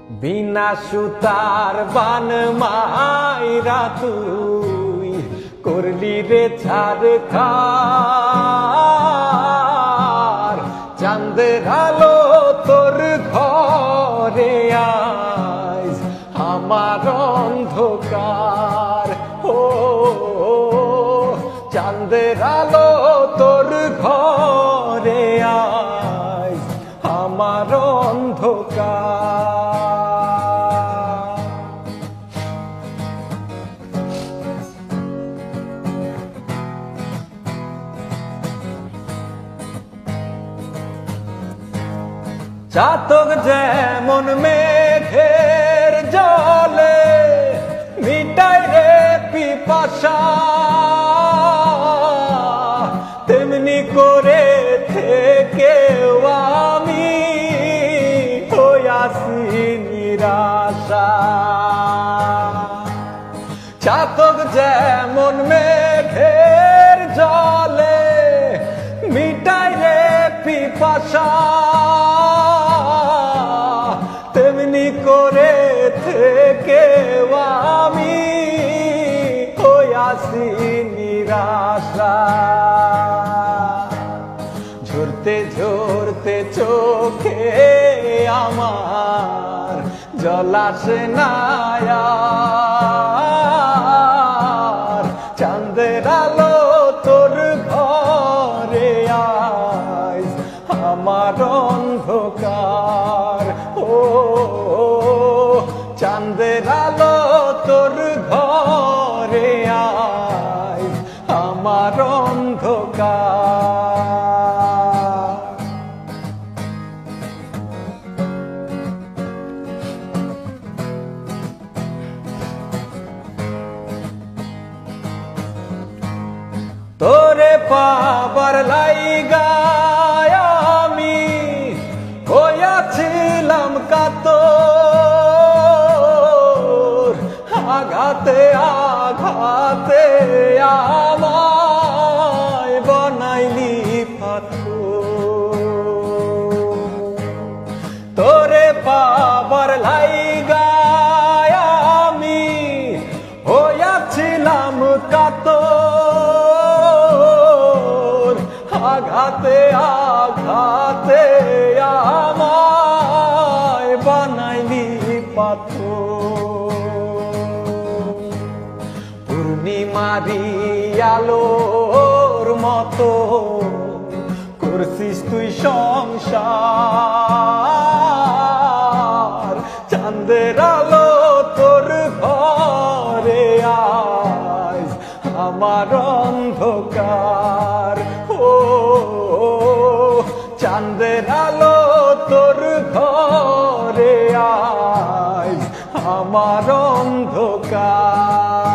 বিনা সুতার বান মাইরা তুই করলি রে ছারখার। চাঁদের আলো তোর ঘরে আইজ আমার অন্ধকার। ও চাঁদের আলো তোর ঘরে আইজ আমার অন্ধকার। চাতক যেমন মেঘের জলে মিটায় রে পিপাসা, তেমনি করে থেকেও আমি হইয়াছি নিরাশা। চাতক যেমন মেঘের জলে মিটায় রে পিপাসা, তেমনি করে থেকেও আমি হইয়াছি নিরাশা। ঝরতে ঝরতে চোখে আমার জল আসে না আর। চাঁদের আলো তোর ঘরে আইজ আমার অন্ধকার। ও চাঁদের আলো তোর ঘরে আইজ আমার অন্ধকার। তোরে পাবার লাইগা আমি হইয়াছিলাম কাতর। আঘাতে আঘাতে আমায় বানাইলি পাথর। তোরে পাবার লাইগা আমি হইয়াছিলাম কাতর। আঘাতে আঘাতে আমায় বানাইলি পাথর। পূর্ণিমারি আলোর মতো করছিস তুই সংসার। চাঁদের আলো তোর ঘরে আইজ আমার অন্ধকার। ও চাঁদের আলো তোর ঘরে আইজ আমার অন্ধকার।